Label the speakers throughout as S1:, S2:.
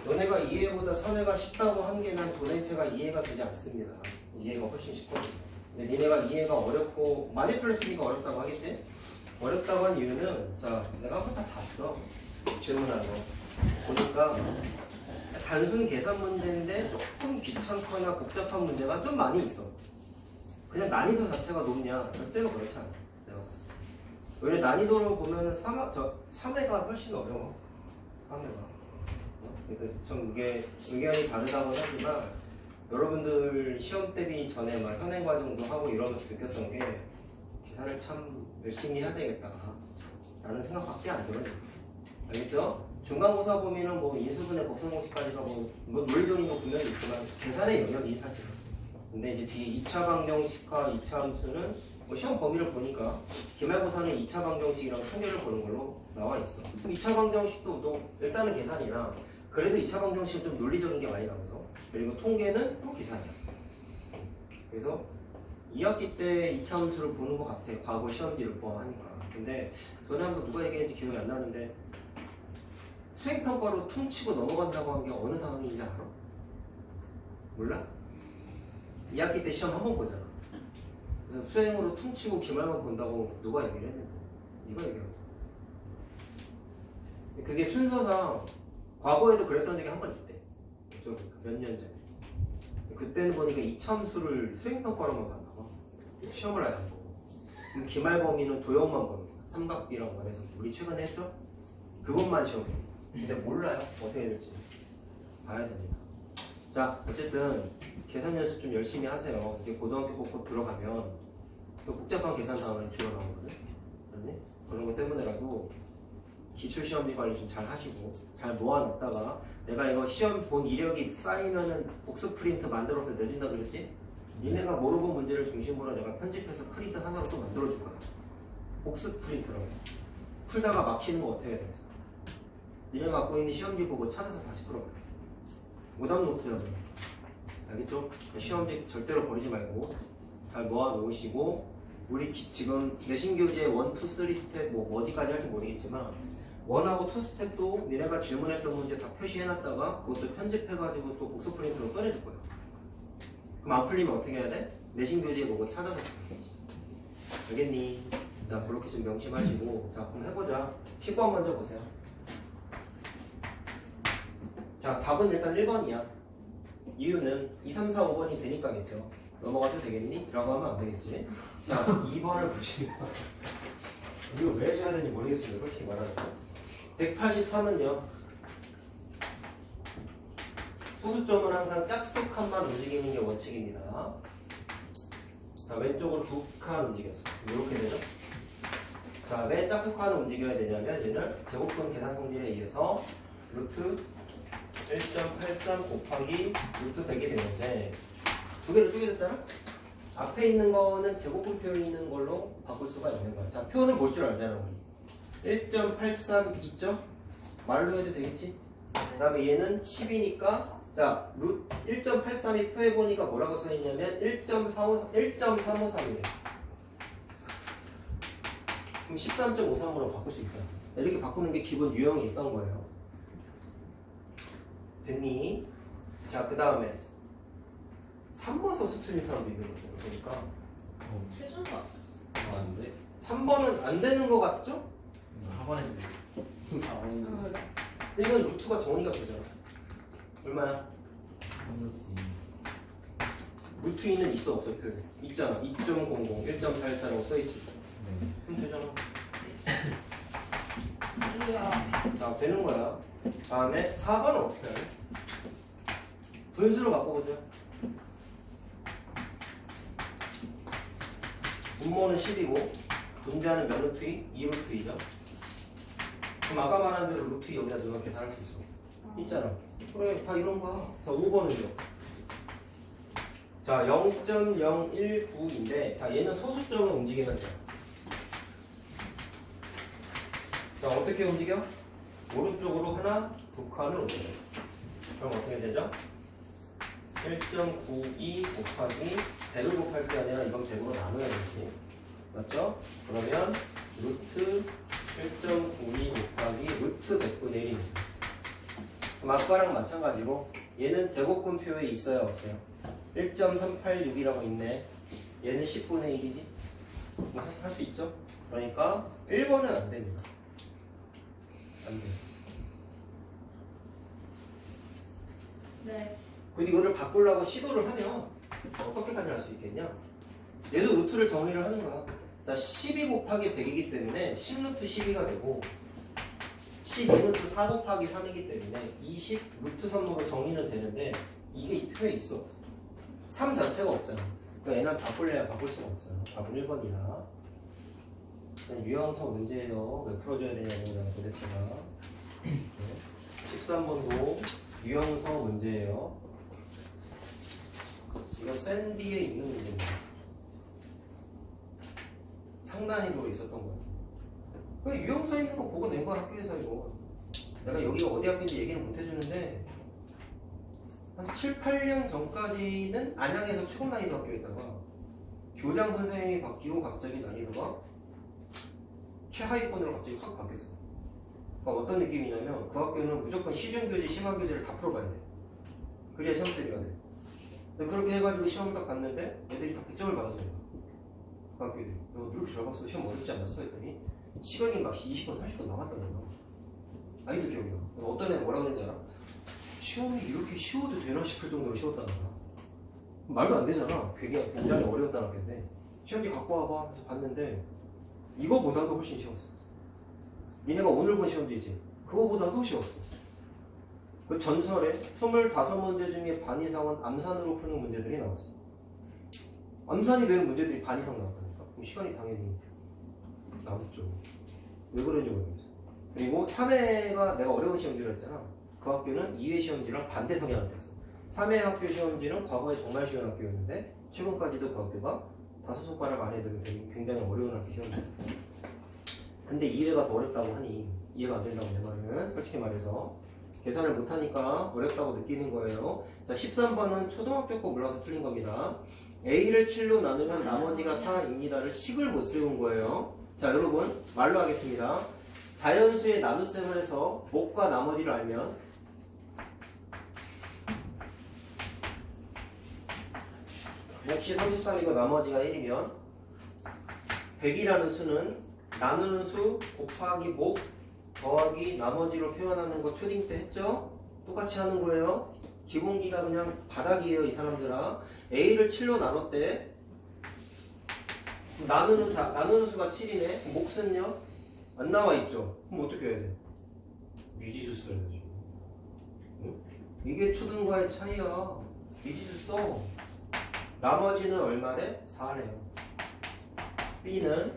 S1: 너네가 2회보다 3회가 쉽다고 한 게 난 도대체가 이해가 되지 않습니다. 2회가 훨씬 쉽거든. 근데 니네가 2회가 어렵고 많이 틀렸으니까 어렵다고 하겠지? 어렵다고 한 이유는 자 내가 한번 다 봤어. 질문하는 거. 보니까 단순 계산 문제인데 조금 귀찮거나 복잡한 문제가 좀 많이 있어. 그냥 난이도 자체가 높냐? 절대로 그렇지 않아. 내가 봤을 때. 오히려 난이도로 보면 3회가 훨씬 어려워. 3회가. 그래서 좀 이게 의견이 다르다고 하지만 여러분들 시험 대비 전에 막 현행 과정도 하고 이러면서 느꼈던 게 계산을 참 열심히 해야 되겠다 라는 생각밖에 안 들어요. 알겠죠? 중간고사 보면은 뭐 인수분해 곱셈공식까지가 뭐 논리적인 거 분명히 있지만 계산의 영역이 사실은. 근데 이제 뒤에 2차 방정식과 2차 함수는 뭐 시험 범위를 보니까 기말고사는 2차 방정식이랑 통계를 보는 걸로 나와 있어. 2차 방정식도 또 일단은 계산이나 그래도 2차 방정식은 좀 논리적인 게 많이 나오죠. 그리고 통계는 또 계산이야. 그래서 2학기 때 2차 함수를 보는 것 같아. 과거 시험지를 포함하니까. 근데 전에 한번 누가 얘기했는지 기억이 안 나는데 수행평가로 퉁치고 넘어간다고 한 게 어느 상황인지 알아? 몰라? 2학기 때 시험 한 번 보잖아. 그래서 수행으로 퉁치고 기말만 본다고 누가 얘기를 했는데 네가 얘기하고. 그게 순서상 과거에도 그랬던 적이 한 번 있대. 몇 년 전에. 그때는 보니까 이참수를 수행평가로만 봤나 봐. 시험을 아예 안 보고. 그럼 기말 범위는 도형만 보는 거야. 삼각비라고 말해서 우리 최근에 했죠? 그것만 시험해. 근데 몰라요. 어떻게 될지. 봐야 됩니다. 자, 어쨌든 계산 연습 좀 열심히 하세요. 이게 고등학교 꼭 들어가면 또 복잡한 계산 다음에 주어 나오거든. 그렇니? 그런 것 때문에라도 기출시험지 관리 좀 잘 하시고 잘 모아놨다가 내가 이거 시험 본 이력이 쌓이면은 복수 프린트 만들어서 내준다 그랬지? 니네가 모르고 문제를 중심으로 내가 편집해서 프린트 하나로 또 만들어줄 거야. 복수 프린트라고. 풀다가 막히는 거 어떻게 해야 되겠어? 니네가 갖고 있는 시험지 보고 찾아서 다시 풀어봐. 오답 노트야. 알겠죠? 시험지 절대로 버리지 말고 잘 모아놓으시고 우리 지금 내신교재 1, 2, 3 스텝 뭐 어디까지 할지 모르겠지만 1하고 2 스텝도 니네가 질문했던 문제 다 표시해놨다가 그것도 편집해가지고 또 복수 프린트로 꺼내줄 거야. 그럼 안 풀리면 어떻게 해야 돼? 내신교재 보고 찾아서 풀겠지. 알겠니? 자, 그렇게 좀 명심하시고 자, 그럼 해보자. 10번 먼저 보세요. 자, 답은 일단 1번이야. 이유는 2, 3, 4, 5번이 되니까겠죠. 넘어가도 되겠니? 라고 하면 안 되겠지. 자, 2번을 보시면 이거 왜 해줘야 되는지 모르겠습니다. 솔직히 말하면 183은요 소수점은 항상 짝수 칸만 움직이는 게 원칙입니다. 자, 왼쪽으로 두 칸 움직였어. 이렇게 되죠. 자, 왜 짝수 칸을 움직여야 되냐면 얘는 제곱근 계산 성질에 의해서 루트 1.83 곱하기 루트 100이 되는데 두 개를 쪼개졌잖아? 앞에 있는 거는 제곱근 표현이 있는 걸로 바꿀 수가 있는 거야. 자, 표현을 볼 줄 알잖아, 우리. 1.83 있죠? 말로 해도 되겠지? 그 다음에 얘는 10이니까, 자, 1.83이 표해보니까 뭐라고 써있냐면 1.353이래. 그럼 13.53으로 바꿀 수 있잖아. 이렇게 바꾸는 게 기본 유형이 있던 거예요. 됐니? 자, 그 다음에 3번 써서 틀린 사람도 있는 거죠. 그러니까
S2: 최준서
S3: 아닌데?
S1: 3번은 안 되는 거 같죠?
S3: 하반했는데 4번인데
S1: 이건 루트가 정의가 되잖아. 얼마야? 루트 2는 있어 없어? 표현 있잖아. 2.00 1.44라고 써있지. 그럼 되잖아. 자, 되는 거야. 다음에 4번은 어떻게 해? 분수로 바꿔보세요. 분모는 10이고 분자는 몇 루트 2? 2루트 2죠. 그럼 아까 말한 대로 루트 2 여기다 넣으면 계산할 수 있어. 있잖아. 그래, 다 이런 거야. 자, 5번은요. 자, 0.019인데 자, 얘는 소수점을 움직이면 돼요. 자, 어떻게 움직여? 오른쪽으로 하나, 두 칸을 움직여요. 그럼 어떻게 되죠? 1.92 곱하기 100을 곱할 게 아니라 이건 100으로 나눠야 되지. 맞죠? 그러면 루트 1.92 곱하기 루트 100분의 1입니다. 그럼 아까랑 마찬가지로 얘는 제곱근표에 있어야 없어요. 1.386이라고 있네. 얘는 10분의 1이지. 할 수 있죠? 그러니까 1번은 안 됩니다. 안 돼요.
S2: 네.
S1: 근데 이거를 바꾸려고 시도를 하면 어떻게까지 할 수 있겠냐? 얘도 루트를 정리를 하는 거야. 자, 12 곱하기 100이기 때문에 10루트 12가 되고 12루트 4 곱하기 3이기 때문에 20 루트 3으로 정리는 되는데 이게 이 표에 있어 없어? 3 자체가 없잖아. 그러니까 얘는 바꿀래야 바꿀 수가 없어요. 답은 1번이다. 유형성 문제예요. 왜 풀어줘야 되냐고 도대체가. 13번도 유형성 문제예요. 이거 센 B에 있는 문제입니다. 상단위로 있었던 거야. 그 유형성 있는 거 보고 낸 거야 학교에서 이거. 내가 여기가 어디 학교인지 얘기는 못 해주는데 한 7, 8년 전까지는 안양에서 최고 난이도 학교였다가 교장 선생님이 바뀌고 갑자기 난이도가 최하위권으로 갑자기 확 바뀌었어. 그러니까 어떤 느낌이냐면 그 학교는 무조건 시중교재, 심화교재를 다 풀어봐야 돼. 그래야 시험 대비가 돼. 근데 그렇게 해가지고 시험 딱 봤는데 애들이 다 100점을 받아서 그래. 그 학교들이 너 이렇게 잘 봤어? 시험 어렵지 않았어? 했더니 시간이 막 20분, 30분 남았다는 거야. 아이도 기억이 나. 어떤 애는 뭐라 그랬는지 알아? 시험이 이렇게 쉬워도 되나 싶을 정도로 쉬웠다는 거야. 말도 안 되잖아. 되게 굉장히 어려웠다는 건데 시험지 갖고 와봐 해서 봤는데 이거보다도 훨씬 쉬웠어. 니네가 오늘 본 시험지지? 그거보다도 쉬웠어. 그 전설에 25문제 중에 반 이상은 암산으로 푸는 문제들이 나왔어. 암산이 되는 문제들이 반 이상 나왔다니까. 그럼 시간이 당연히 남죠. 왜 그런지 모르겠어. 그리고 3회가 내가 어려운 시험지를 했잖아. 그 학교는 2회 시험지랑 반대 성향을 냈어. 3회 학교 시험지는 과거에 정말 쉬운 학교였는데 최근까지도 그 학교가 5손가락 안에 들면 굉장히 어려운 학교 시험지. 근데 2회가 더 어렵다고 하니 이해가 안 된다고 내 말은 솔직히 말해서 계산을 못하니까 어렵다고 느끼는 거예요. 자 13번은 초등학교 거 몰라서 틀린 겁니다. A를 7로 나누면 나머지가 4입니다를 식을 못 세운 거예요. 자 여러분 말로 하겠습니다. 자연수의 나눗셈을 해서 목과 나머지를 알면 몫이 33이고 나머지가 1이면 100이라는 수는 나누는 수 곱하기 목 더하기 나머지로 표현하는 거 초딩 때 했죠? 똑같이 하는 거예요. 기본기가 그냥 바닥이에요 이 사람들아. A를 7로 나눴대. 나누는 수가 7이네. 몫은요? 안 나와 있죠? 그럼 어떻게 해야 돼? 미지수 써야지. 응? 이게 초등과의 차이야. 미지수 써. 나머지는 얼마래? 4래요. B는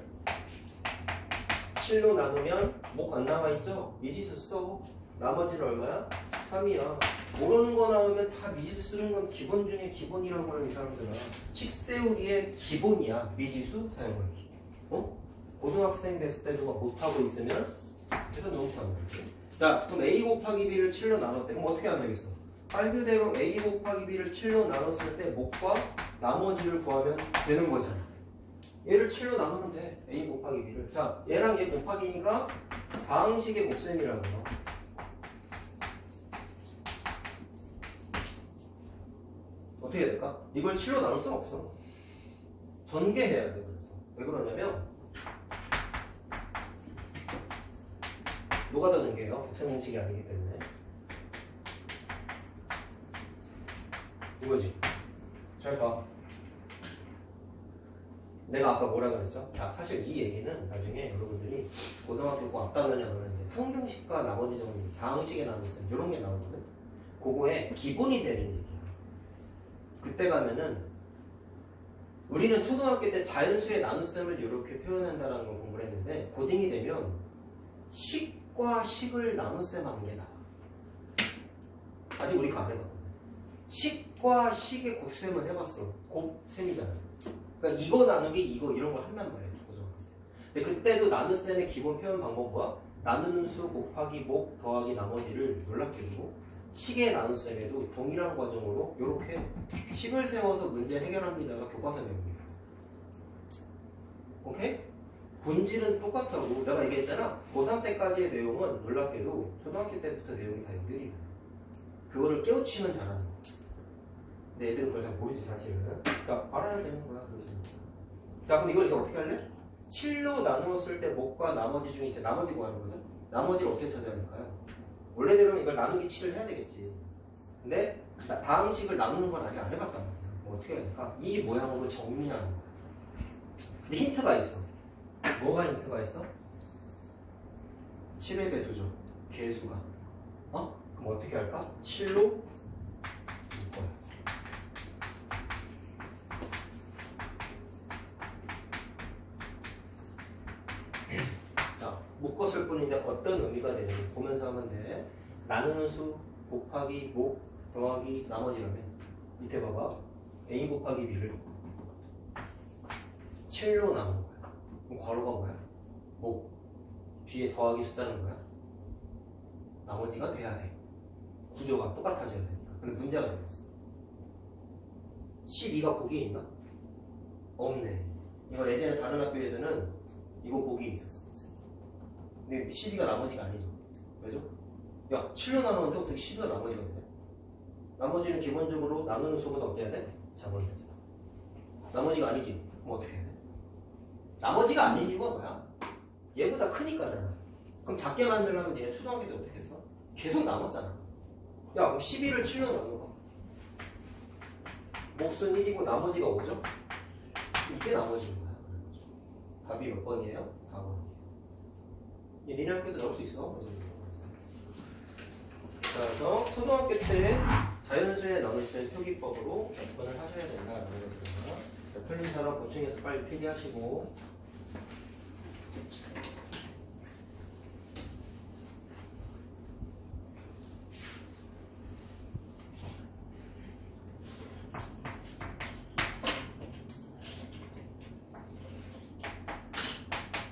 S1: 7로 나누면 목 안 나와 있죠? 미지수 써. 나머지는 얼마야? 3이야. 모르는 거 나오면 다 미지수 쓰는 건 기본 중에 기본이라고 하는 이 사람들은 식 세우기의 기본이야. 미지수 사용하기. 어? 고등학생 됐을 때도 못하고 있으면 그래서 못하는 거지. 자, 그럼 A 곱하기 B를 7로 나눴대. 그럼 어떻게 하면 되겠어? 말 그대로 A 곱하기 B를 7로 나눴을 때 목과 나머지를 구하면 되는 거잖아. 얘를 7로 나누면 돼. A 곱하기 B를. 자, 얘랑 얘 곱하기니까 방식의 곱셈이라는 거. 어떻게 해야 될까? 이걸 7로 나눌 수는 없어. 전개해야 돼. 그래서 왜 그러냐면 노가다 전개예요. 곱셈 공식이 아니기 때문에. 이거지. 잘 봐. 내가 아까 뭐라 그랬죠? 자, 사실 이 얘기는 나중에 여러분들이 고등학교 꼭 앞단원이라면 이제 항등식과 나머지 정리, 다항식의 나눗셈 이런 게 나오거든. 그거에 기본이 되는 얘기야. 그때 가면은 우리는 초등학교 때 자연수의 나눗셈을 이렇게 표현한다는 걸 공부를 했는데 고딩이 되면 식과 식을 나눗셈 하는 게 나와. 아직 우리가 안 해봤거든. 식과 식의 곱셈은 해봤어. 곱셈이잖아. 그러니까 이거 나누기 이거 이런 걸 한단 말이야. 근데 그때도 나눗셈의 기본 표현 방법과 나누는 수 곱하기 목 더하기 나머지를 놀랍게도 식의 나눗셈에도 동일한 과정으로 이렇게 식을 세워서 문제 해결합니다가 교과서 내용이에요. 오케이? 본질은 똑같다고. 내가 얘기했잖아. 고3 때까지의 내용은 놀랍게도 초등학교 때부터 내용이 다 연결이 돼. 그거를 깨우치면 잘하는 거야. 근데 애들은 그걸 잘 모르지 사실은. 그러니까 알아야 되는 거야. 그래서. 자 그럼 이걸 이제 어떻게 할래? 7로 나누었을 때 목과 나머지 중에 이제 나머지 구하는 거죠. 나머지를 어떻게 찾아야 될까요? 원래대로는 이걸 나누기 7을 해야 되겠지. 근데 다음 식을 나누는 건 아직 안 해봤단 말이야. 뭐 어떻게 해야 될까? 이 모양으로 정리하는 거야. 근데 힌트가 있어. 뭐가 힌트가 있어? 7의 배수죠. 개수가. 그럼 어떻게 할까? 7로 묶어요. 자, 묶었을 뿐인데 어떤 의미가 되는지 보면서 하면 돼. 나누는 수 곱하기 목 더하기 나머지라면 밑에 봐봐. A 곱하기 B를 7로 나눈 거야. 그럼 괄호가 뭐야? 목 뒤에 더하기 숫자는 뭐야? 나머지가 돼야 돼. 구조가 똑같아져야 되니까. 근데 문제가 생겼어. 12가 보기에 있나? 없네. 이거 예전에 다른 학교에서는 이거 보기에 있었어. 근데 12가 나머지가 아니죠. 왜죠? 야, 7로 나누는데 어떻게 12가 나머지가 되냐? 나머지는 기본적으로 나누는 수보다 어때야 돼? 작아야 되잖아. 나머지가 아니지. 그럼 어떻게 해야 돼? 나머지가 아닌 이유가 뭐야? 얘보다 크니까잖아. 그럼 작게 만들려면 얘네 초등학교 때 어떻게 했어? 계속 나눴잖아. 야, 그럼 12를 7로 나눠봐. 몫은 1이고 나머지가 5죠? 이게 나머지인 거야. 답이 몇 번이에요? 4번. 니네 학교도 나올 수 있어. 자, 그래서 초등학교 때 자연수에 나눌 때 표기법으로 접근을 하셔야 된다라는 거죠. 틀린 단어 보충해서 빨리 필기하시고.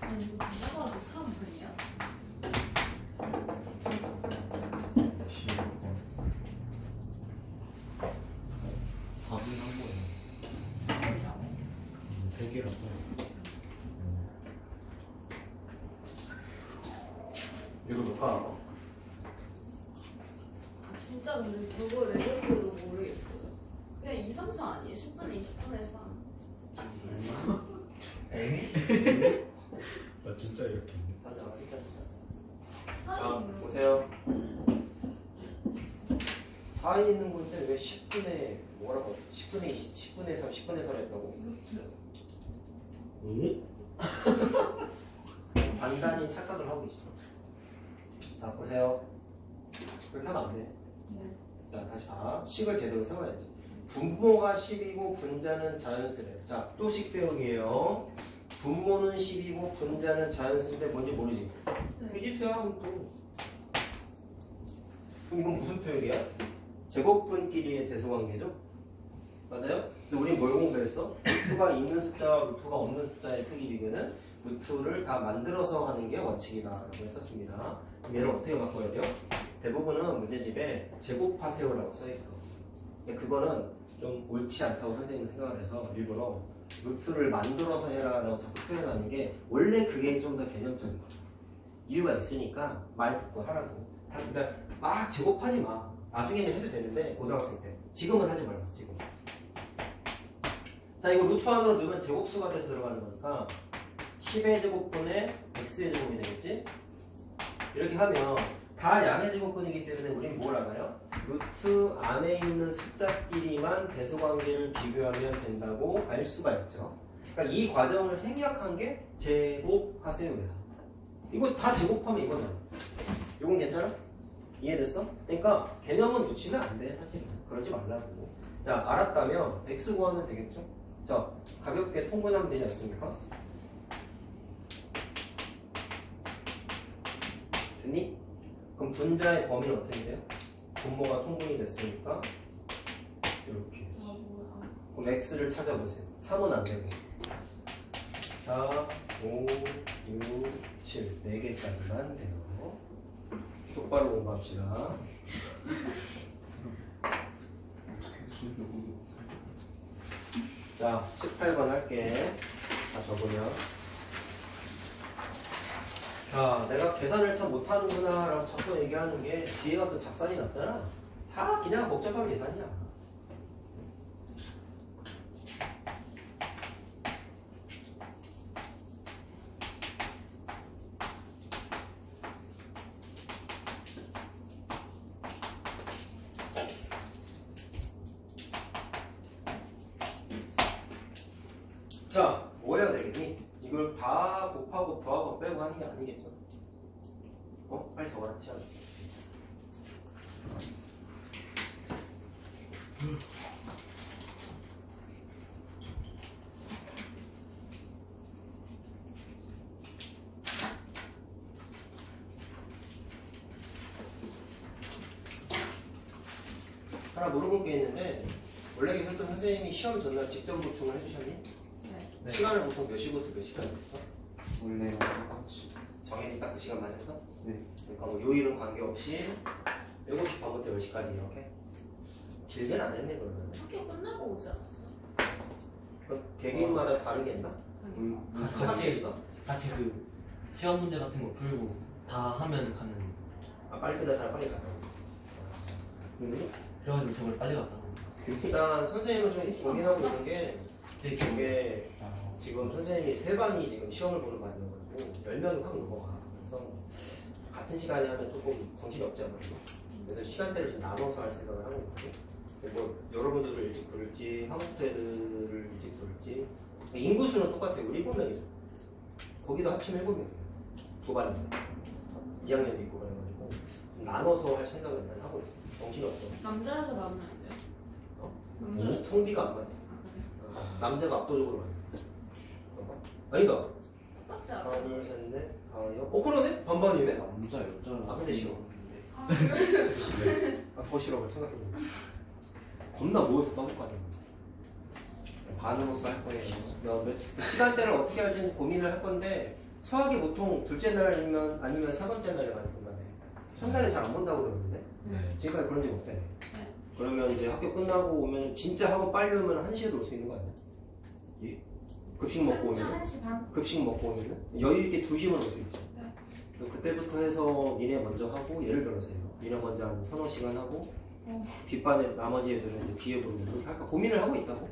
S2: 아니 이거 누가 봐도 3분이야?
S3: 답은 한 거예요.
S2: 3분이라고?
S3: 3개라고.
S1: 이거 뭘까?
S2: 아 진짜 근데 저거 레전드도 모르겠어요. 그냥 2, 3, 4 아니에요? 10분의 2, 10분의 3.
S1: 엥?
S3: 나 진짜 이렇게 있네.
S1: 맞아, 맞아.
S2: 사이
S1: 자,
S2: 있는 거.
S1: 보세요. 4에 있는 건데 왜 10분의 뭐라고? 10분의 20, 10분의 3, 10분의 4를 했다고?
S3: 응?
S1: 단단히 착각을 하고 계시죠. 자, 보세요. 그렇게 하면 안 돼.
S2: 네.
S1: 자, 다시 봐. 식을 제대로 세워야지. 분모가 10이고 분자는 자연수래. 자, 또 식 세우기예요. 분모는 10이고 분자는 자연수인데 뭔지 모르지?
S2: 네.
S1: 미지수야, 그럼 또. 그럼 이건 무슨 표현이야? 제곱분끼리의 대소관계죠? 맞아요? 근데 우리 뭘 공부했어? 루트가 있는 숫자와 루트가 없는 숫자의 크기 비교는 루트를 다 만들어서 하는 게 원칙이다라고 했었습니다. 그럼 얘를 어떻게 바꿔야 돼요? 대부분은 문제집에 제곱하세요라고 써있어. 근데 그거는 좀 옳지 않다고 선생님이 생각을 해서 일부러 루트를 만들어서 해라라고 자꾸 표현하는 게 원래 그게 좀 더 개념적인 거야. 이유가 있으니까 말 듣고 하라고. 그러니까 막 제곱하지 마. 나중에는 해도 되는데 고등학생 때. 지금은 하지 말라. 지금. 자, 이거 루트 안으로 넣으면 제곱수가 돼서 들어가는 거니까 10의 제곱분의 x의 제곱이 되겠지? 이렇게 하면 다 양의 제곱분이기 때문에 우리는 뭘 알아요? 루트 안에 있는 숫자끼리만 대소관계를 비교하면 된다고 알 수가 있죠. 그러니까 이 과정을 생략한 게 제곱하세요야. 이거 다 제곱하면 이거잖아. 이건 괜찮아? 이해됐어? 그러니까 개념은 놓치면 안 돼. 사실은 그러지 말라고. 자, 알았다면 x 구하면 되겠죠? 자, 가볍게 통분하면 되지 않습니까? 됐니? 그럼 분자의 범위는 어떻게 돼요? 분모가 통분이 됐으니까 이렇게.
S2: 아 뭐야.
S1: 그럼 x를 찾아보세요. 3은 안 되고 4, 5, 6, 7 4개까지만 돼요. 똑바로 공부합시다. 자, 18번 할게. 다 적으면. 자, 내가 계산을 참 못하는구나 라고 자꾸 얘기하는 게 뒤에 가서 작살이 났잖아. 다 그냥 복잡한 계산이야. 자, 뭐 해야 되겠니? 이걸 다 곱하고 부하고 빼고 하는 게 아니겠죠? 빨리 적어라, 시간. 하나 물어볼 게 있는데, 원래 계셨던 선생님이 시험 전날 직접 보충을 해주셨니?
S2: 네.
S1: 시간을 보통 몇 시부터 몇 시까지 했어?
S3: 원래 똑같이.
S1: 정해진 딱 그 시간만 했어?
S3: 네.
S1: 그러니까 뭐 요일은 관계없이 7시 반부터 10시까지 이렇게? 길게는 안 했네 그러면.
S2: 학교 끝나고 오지 않았어?
S1: 그 개개인마다 다르게 했나? 같이 했어?
S4: 같이 그 시험 문제 같은 거 풀고 다 하면 가는.
S1: 아 빨리 끝난 사람 빨리 갔다.
S4: 그래가지고 저걸 빨리 갔다.
S1: 일단 선생님은 좀 고민하고 있는 게
S4: 되게
S1: 이게 지금 선생님이 3반이 지금 시험을 보는 반이어가지고 10명이 확 넘어가. 그래서 같은 시간에 하면 조금 정신이 없지 않아요? 그래서 시간대를 좀 나눠서 할 생각을 하고 있거든요. 뭐 여러분들을 일찍 부를지 한국도 애들을 일찍 부를지 인구수는 똑같아요. 우리 7명이죠. 거기도 합치면 7명이에요. 2반인데 2학년도 있고 그래가지고 좀 나눠서 할 생각을 일단 하고 있어요. 정신이 없어.
S2: 남자여서 나오면 안 돼요?
S1: 어? 성비가 안 맞아.
S2: 아, 그래?
S1: 남자가 압도적으로 많아. 아니다.
S2: 똑같지 않아?
S1: 하나, 둘, 셋, 넷, 다섯, 여섯. 그러네? 반반이네?
S3: 남자 여자.
S1: 아, 근데 싫어.
S2: 아, 그래?
S1: 더 싫어. 생각해보면. 겁나 모여서 떠먹거든. 반으로서 할 거예요. 시간대를 어떻게 할지 고민을 할 건데 수학이 보통 둘째 날이면 아니면 세 번째 날에 많이 본다네. 첫날에 잘 안 본다고 그러는데
S3: 네.
S1: 지금까지 그런 적 없다네.
S2: 네.
S1: 그러면 이제 학교 끝나고 오면 진짜 학원 빨리 오면 1시에도 올 수 있는 거 아니야? 예? 급식 먹고 오면
S2: 1시 반?
S1: 급식 먹고 오면 여유 있게 2시면 올 수 있지.
S2: 네.
S1: 그럼 그때부터 해서 니네 먼저 하고 예를 들어서요. 니네 먼저 한 서너 시간 하고 뒷반에 나머지 애들은 이제 뒤에 보는 그렇게 할까 고민을 하고 있다고.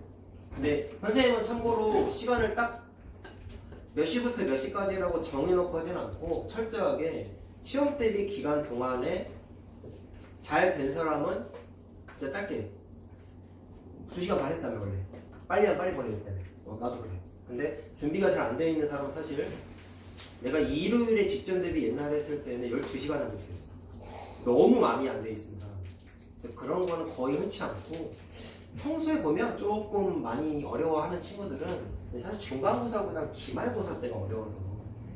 S1: 근데 선생님은 참고로 시간을 딱 몇 시부터 몇 시까지라고 정해놓고 하진 않고 철저하게 시험 대비 기간 동안에 잘 된 사람은 진짜 짧게 2시간 반 했다며 원래 빨리 하면 빨리 보내겠다며. 나도 그래. 근데 준비가 잘 안 돼 있는 사람은 사실 내가 일요일에 직전 대비 옛날에 했을 때는 12시간 한 적이 있어. 너무 마음이 안 돼 있습니다. 그런 거는 거의 흔치 않고 평소에 보면 조금 많이 어려워하는 친구들은 사실 중간고사보다 기말고사 때가 어려워서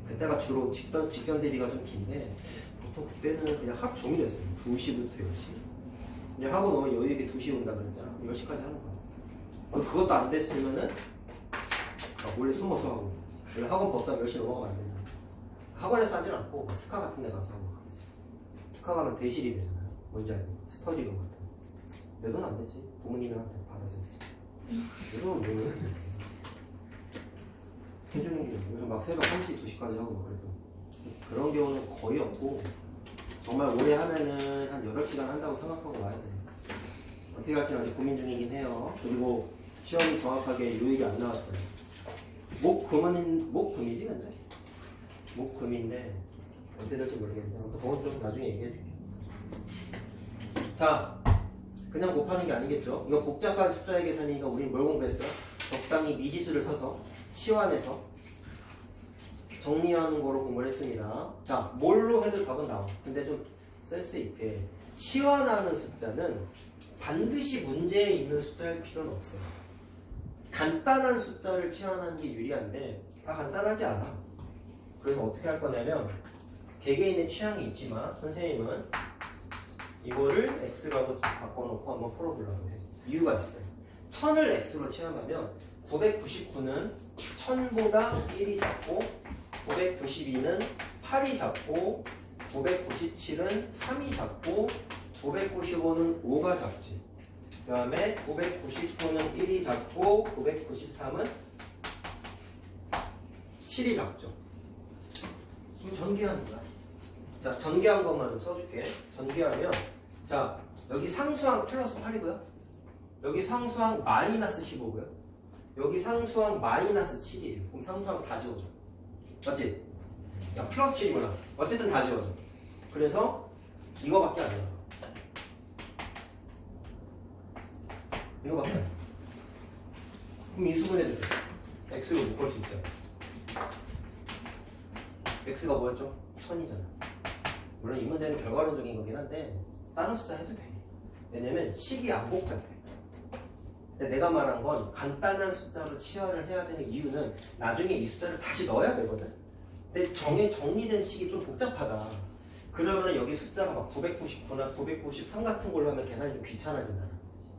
S1: 그때가 주로 직전 대비가 좀 긴데 보통 그때는 그냥 하루 종일 했어요. 2시부터 10시. 그냥 학원 오면 여유 있게 2시에 온다 그랬잖아. 10시까지 하는 거야. 그것도 안 됐으면은 몰래 숨어서 하고 원래 학원 법사면 10시 넘어가면 안 되잖아. 학원에서 하진 않고 막 스카 같은 데 가서 하고 하지. 스카 가면 대실이 되잖아요. 뭔지 알지? 스터디룸 같은 거. 내 돈 안 되지. 부모님한테 받아서 해야지. 이러면 뭐 해주는 게 요즘 막 새벽 1시, 2시까지 하고 그래도 그런 경우는 거의 없고 정말 오래 하면은 한 8시간 한다고 생각하고 와야 돼. 어떻게 할지는 아직 고민 중이긴 해요. 그리고 시험이 정확하게 요일이 안 나왔어요. 목금이지 근데? 목금인데 어떻게 될지 모르겠는데 아무튼 그건 좀 나중에 얘기해 줄게. 자, 그냥 곱하는 게 아니겠죠. 이거 복잡한 숫자의 계산이니까 우리 뭘 공부했어요? 적당히 미지수를 써서 치환해서 정리하는 거로 공부를 했습니다. 자, 뭘로 해도 답은 나와. 근데 좀 센스 있게 치환하는 숫자는 반드시 문제에 있는 숫자일 필요는 없어요. 간단한 숫자를 치환하는 게 유리한데 다 간단하지 않아. 그래서 어떻게 할 거냐면 개개인의 취향이 있지만 선생님은 이거를 x라고 바꿔놓고 한번 풀어보려고 해요. 이유가 있어요. 1000을 x로 치환하면 999는 1000보다 1이 작고 992는 8이 작고 997은 3이 작고 995는 5가 작지. 그 다음에 999는 1이 작고 993은 7이 작죠. 그럼 전개하는 거야. 자, 전개한 것만 좀 써줄게. 전개하면 자 여기 상수항 플러스 8이고요. 여기 상수항 마이너스 15고요. 여기 상수항 마이너스 7이에요. 그럼 상수항 다 지워져. 맞지? 야, 플러스 7이구나. 어쨌든 다 지워져. 그래서 이거밖에 안 나와. 이거밖에 안 나와. 그럼 인수분해도 돼. x로 묶을 수 있죠. x가 뭐였죠? 1000이잖아. 물론 이 문제는 결과론적인 거긴 한데 다른 숫자 해도 돼. 왜냐면 식이 안 복잡해. 근데 내가 말한 건 간단한 숫자로 치환을 해야 되는 이유는 나중에 이 숫자를 다시 넣어야 되거든. 근데 정리된 식이 좀 복잡하다. 그러면 여기 숫자가 막 999나 993 같은 걸로 하면 계산이 좀 귀찮아진다는 거지.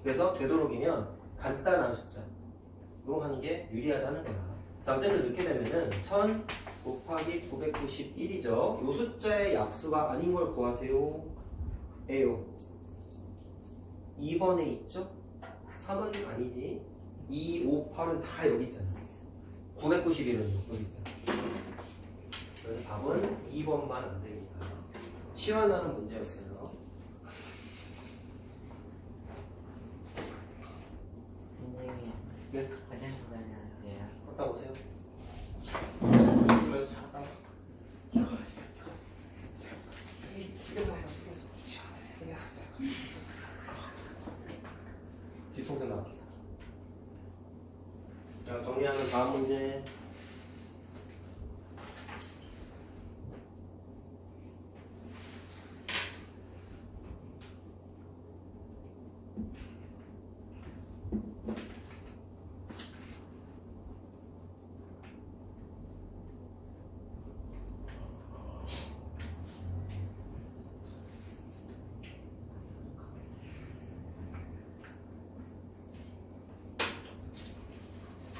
S1: 그래서 되도록이면 간단한 숫자로 하는 게 유리하다는 거야. 자, 어쨌든 이렇게 되면은 1000 곱하기 991이죠. 요 숫자의 약수가 아닌 걸 구하세요. 에요. 2번에 있죠? 3은 아니지. 2, 5, 8은 다 여기 있잖아. 991은 여기 있잖아. 그래서 답은 2번만 안 됩니다. 치환하는 문제였어요.
S5: 선생님,
S1: 네.
S5: 화장실 다녀야 돼요.
S1: 갔다 오세요. 숙여서 해요, 숙여서. 뒤통수 나옵니다. 자, 정리하면 다음 문제.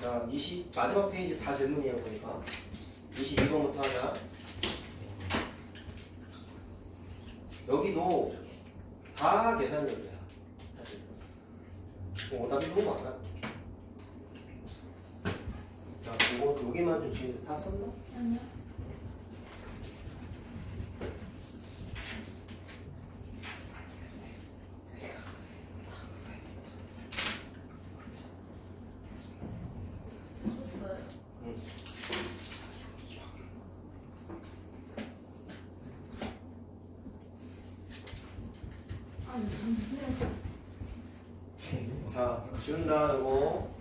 S1: 자, 20 마지막 페이지 다 질문이에요. 보니까 22번부터 하자. 여기도 다 계산력이야. 사실 오답이 너무 많아. 자, 이거 여기만 좀 지금 다 썼나?
S2: 아니요. 썼어요.
S1: 응.
S2: 아니 잠시만요.
S1: 자, 지운다 이거.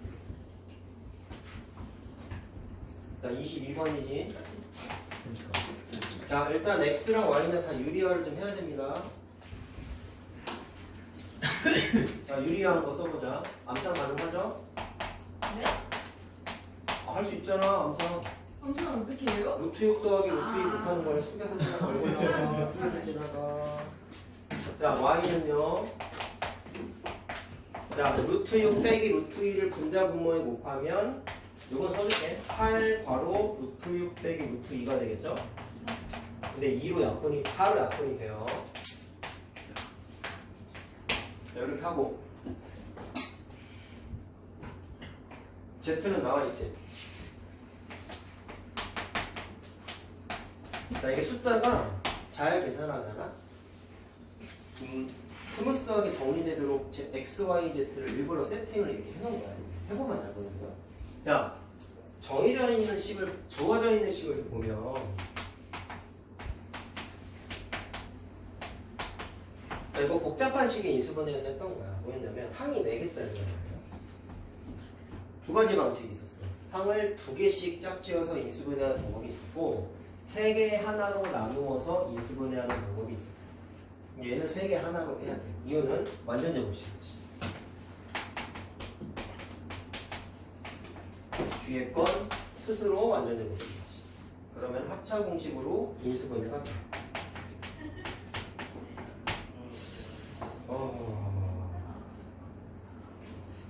S1: 자, 22번이지. 자, 일단 x랑 y는 다 유리화를 좀 해야 됩니다. 자, 유리화한 거 써보자. 암산 가능하죠?
S2: 네?
S1: 할 수 있잖아, 암산.
S2: 엄청 어떻게 해요?
S1: 루트 6 더하기 루트 2 못하는 거야. 숙여서 지나가, 얼굴 나가, 숙여서 지나가. 자, y는요. 자, 루트 6 빼기 루트 2를 분자 분모에 곱하면 이건 써줄게. 8 괄호 루트 6 빼기 루트 2가 되겠죠? 근데 4로 약분이 돼요. 자, 이렇게 하고 Z는 나와있지? 자, 이게 숫자가 잘 계산하잖아? 스무스하게 정리되도록 X, Y, Z를 일부러 세팅을 이렇게 해놓은 거야. 해보면 알거든. 거야. 자, 정해져 있는 식을, 주어져 있는 식을 좀 보면 자, 이거 복잡한 식의 인수분해에서 했던 거야. 뭐였냐면 항이 4개짜리잖아요. 두 가지 방식이 있었어. 항을 2개씩 짝지어서 인수분해하는 방법이 있었고 3개 하나로 나누어서 인수분해하는 방법이 있었어. 얘는 3개 하나로 해야 돼. 이유는 완전 제곱식이지. 뒤에 건 스스로 완전 제곱식이지. 그러면 합차 공식으로 인수분해가 돼.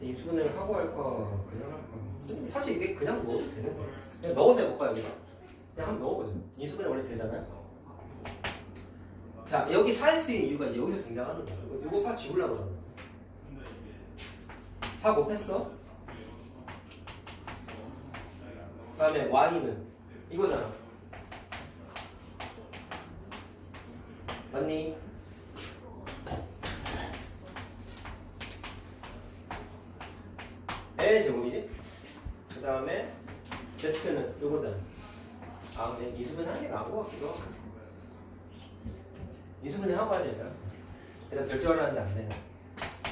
S1: 인수분해를 하고 할까 그냥 할까? 사실 이게 그냥 넣어도 되는 거야. 그냥 넣어서 해볼까 여기다? 그냥 한번 넣어보자. 인수분해 원래 되잖아요. 자, 여기 4의 수인 이유가 이제 여기서 등장하는 거죠. 이거 4 지우려고 그러는 거야. 4 곱했어? 그 다음에 y는 이거잖아. 맞니? 제곱이지? 그 다음에 Z는 요거잖아. 아, 근데 이수분 하는 게 나은 것 같기도 하고. 인수분해 하고 가야 되잖아. 일단 될 줄 알았는데 안 되네.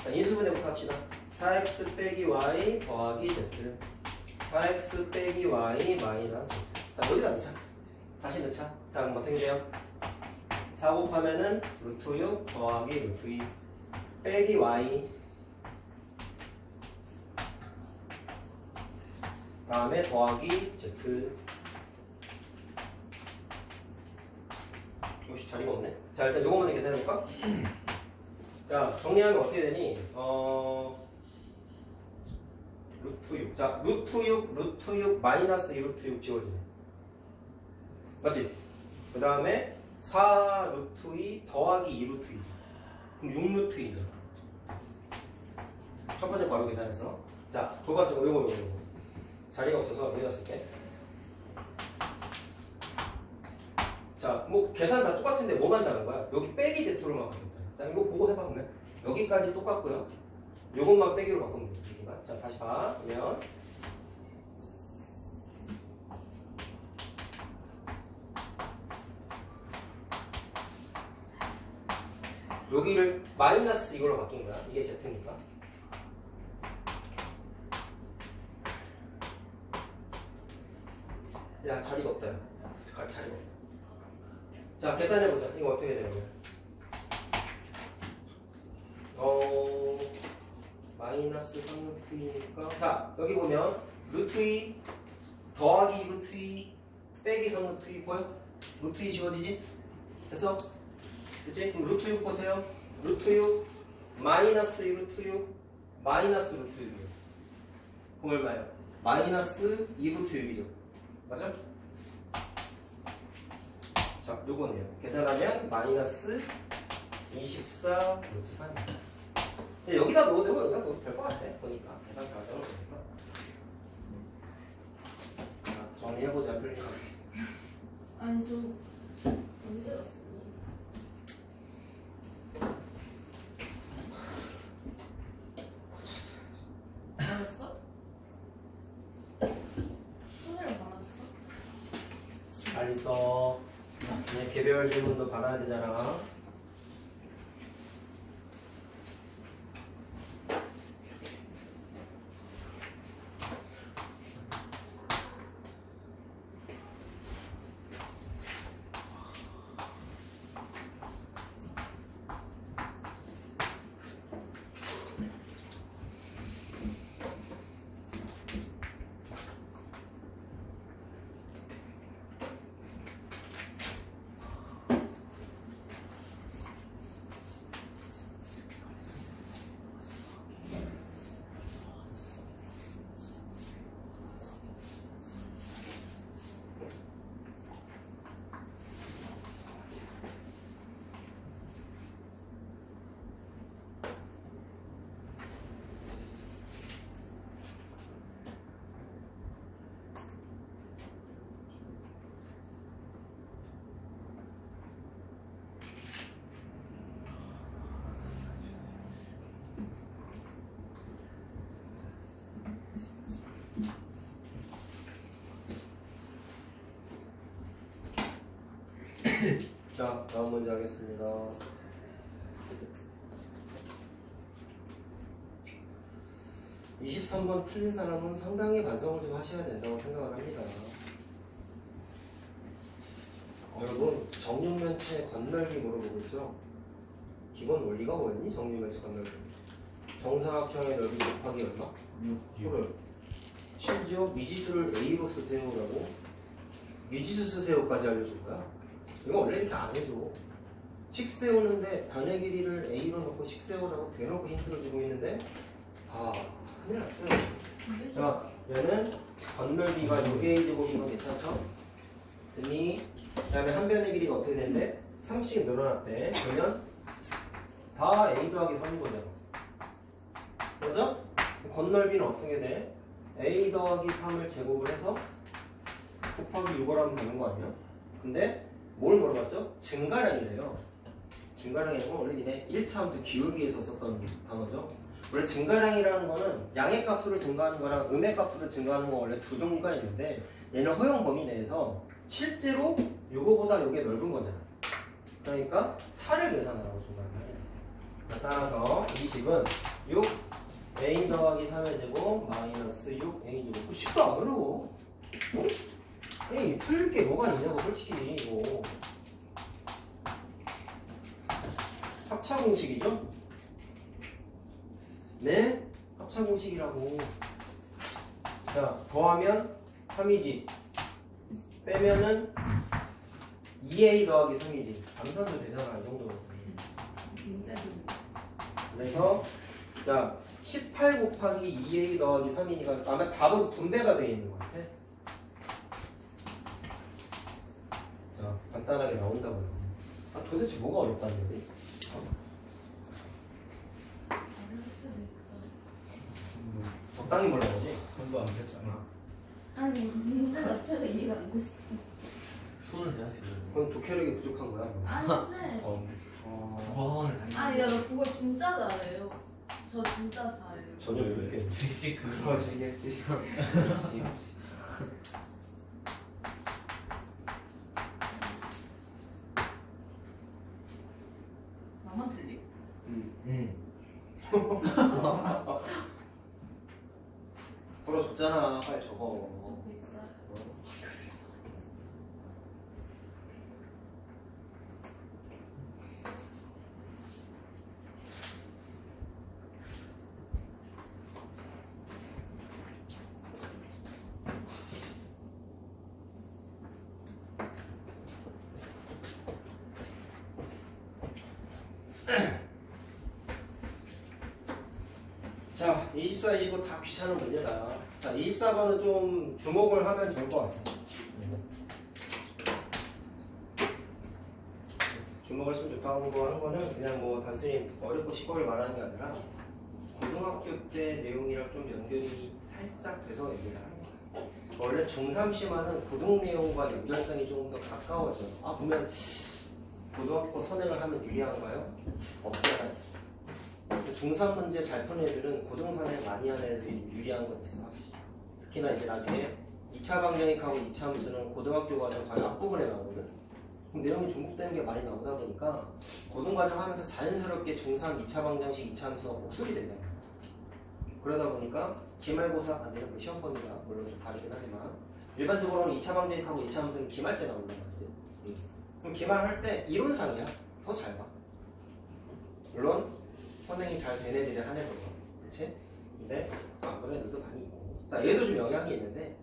S1: 자, 인수분해부터 합시다. 4x 빼기 y 더하기 z. 4x 빼기 y 마이너스 z. 자, 여기다 넣자. 다시 넣자. 자, 그럼 어떻게 돼요? 4 곱하면은 루트 6 더하기 루트 2 빼기 y 다음에 더하기 z. 혹시 자리가 없네? 자, 일단 요거 먼저 계산해볼까? 자, 정리하면 어떻게 되니? 루트 6. 자, 루트 6 마이너스 2루트 6 지워지네. 맞지? 그 다음에 4 루트 2 더하기 2루트 2. 그럼 6루트 2죠. 첫 번째 바로 계산했어. 자, 두 번째 요거. 자리가 없어서 여기다 쓸게. 자, 뭐 계산 다 똑같은데 뭐만 다른 거야? 여기 빼기 Z로만 바뀌었잖아. 자, 이거 보고 해봐 보면 여기까지 똑같고요. 요것만 빼기로 바꾸면 돼. 여기가. 자, 다시 봐. 그러면 여기를 마이너스 이걸로 바뀐 거야. 이게 Z니까. 야, 자리가 없다. 야, 자리가 없다. 자, 계산해보자. 이거 어떻게 되냐면 마이너스 3루트이니까 자, 여기 보면 루트 2 더하기 루트 2 빼기 3루트 2 보여? 루트 2 지워지지? 됐어? 그치? 그럼 루트 6 보세요. 루트 6 마이너스 2루트 6 마이너스 루트 6이요. 그럼 얼마예요? 마이너스 2루트 6이죠. 맞아? 자, 요거네요. 계산하면 마이너스 24 루트 3입니다. 여기다 넣어도 되고 여기다 넣어도 될 것 같아. 보니까 계산 과정을 보니까. 자, 정리해보자. 풀리면.
S2: 아니 저 언제 왔니? 알았어? 소설을 말아줬어?
S1: 빨리 써. 이제 개별 질문도 받아야 되잖아. 자, 다음 문제 하겠습니다. (23번) 틀린 사람은 상당히 반성을 좀 하셔야 된다고 생각을 합니다. 여러분, 정육면체 건널비 물어보고 있죠? 기본 원리가 뭐였니? 정육면체 건널비. 정사각형의 넓이 곱하기 얼마? 6. 심지어 미지수를 A로 쓰세요라고 미지수 쓰세요까지 알려줄 거야? 이거 원래 이렇게 안 해줘. 식 세우는데 변의 길이를 A로 놓고 식 세우라고 대놓고 힌트를 주고 있는데 큰일 났어요. 자, 얘는 건널비가 6A 제곱인 거 괜찮죠? 됐니? 그 다음에 한 변의 길이가 어떻게 되는데? 3씩 늘어났대. 그러면 다 A 더하기 3인 거잖아. 그죠? 건널비는 어떻게 돼? A 더하기 3을 제곱을 해서 곱하기 6을 하면 되는 거 아니야? 근데 뭘 물어봤죠? 증가량이래요. 증가량이라는 건 원래 니네 1차부터 기울기에서 썼던 단어죠. 원래 증가량이라는 거는 양의 값으로 증가하는 거랑 음의 값으로 증가하는 거 원래 두 종류가 있는데 얘는 허용 범위 내에서 실제로 요거보다 요게 넓은 거잖아. 그러니까 차를 계산하라고 준다는 말이야. 따라서 이 식은 6 a 더하기 3의 제곱 마이너스 6 a 제곱 10도 안 어려워. 에이 틀릴 게 뭐가 있냐고 솔직히 이거 합차 공식이죠? 네? 합차 공식이라고. 자 더하면 3이지 빼면은 2a 더하기 3이지 감산도 되잖아 이 정도면. 그래서 자 18 곱하기 2a 더하기 3이니까 아마 답은 분배가 되어 있는 것 같아. 자 간단하게 나온다고요. 아 도대체 뭐가 어렵다는 거지? 적당히 몰라야지.
S3: 공부 안 됐잖아.
S2: 아니 문제 자체가 이해가 안 됐어.
S4: 손을 대야지.
S1: 그건 독해력이 부족한 거야.
S2: 아니 쌤.
S4: 국어학원을 다니는.
S2: 아니 나 그거 진짜 잘해요. 저 진짜 잘해요.
S1: 전혀 그렇게.
S4: 직직 그.
S3: 그러시겠지.
S2: 나만 틀리?
S4: 응.
S1: 풀어줬잖아. 빨리 적어.
S2: 적고 있어요.
S1: 자, 24, 25 다 귀찮은 문제다. 자, 24번은 좀 주목을 하면 좋을 것 같아. 주목을 좀 좋다고 한 거는 그냥 뭐 단순히 어렵고 쉽고를 말하는 게 아니라 고등학교 때 내용이랑 좀 연결이 살짝 돼서 얘기를 하는 거야. 원래 중3 심화는 고등 내용과 연결성이 조금 더 가까워져. 아, 보면 고등학교 선행을 하면 유리한가요? 없지 않아 있어. 중3 문제 잘 푸는 애들은 고등선행 많이 하는 애들이 유리한 건 있어 확실히. 특히나 이제 나중에 2차 방정식하고 2차 함수는 고등학교 과정 거의 앞부분에 나오거든. 그럼 내용이 중복되는 게 많이 나오다 보니까 고등과정 하면서 자연스럽게 중3 2차 방정식 2차 함수가 목소리 된다. 그러다 보니까 기말고사 반대로 뭐 시험 범위가 물론 좀 다르긴 하지만 일반적으로는 2차 방정식하고 2차 함수는 기말 때 나온단 말이지. 그럼 기말할 때 이론상이야. 더 잘 봐. 물론 선행이 잘 된 애들에 한해서죠. 그치? 근데 안 그런 애들도 많이 있고. 자, 얘도 좀 영향이 있는데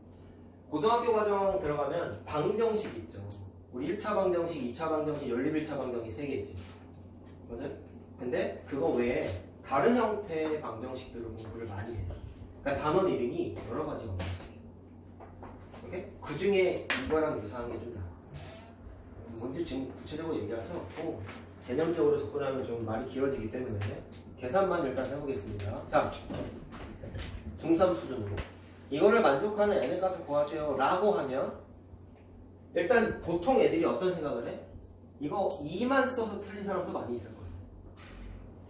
S1: 고등학교 과정 들어가면 방정식 있죠. 우리 1차 방정식, 2차 방정식, 연립 1차 방정식 3개지. 맞아요? 근데 그거 외에 다른 형태의 방정식들을 공부를 많이 해. 그러니까 단원 이름이 여러 가지 방정식이에요. 오케이? 그 중에 이거랑 유사한 게 좀 나와. 뭔지 지금 구체적으로 얘기할 수는 없고 개념적으로 접근하면 좀 말이 길어지기 때문에 계산만 일단 해보겠습니다. 자, 중3 수준으로 이거를 만족하는 n의 값을 구하세요 라고 하면 일단 보통 애들이 어떤 생각을 해? 이거 2만 써서 틀린 사람도 많이 있을 거예요.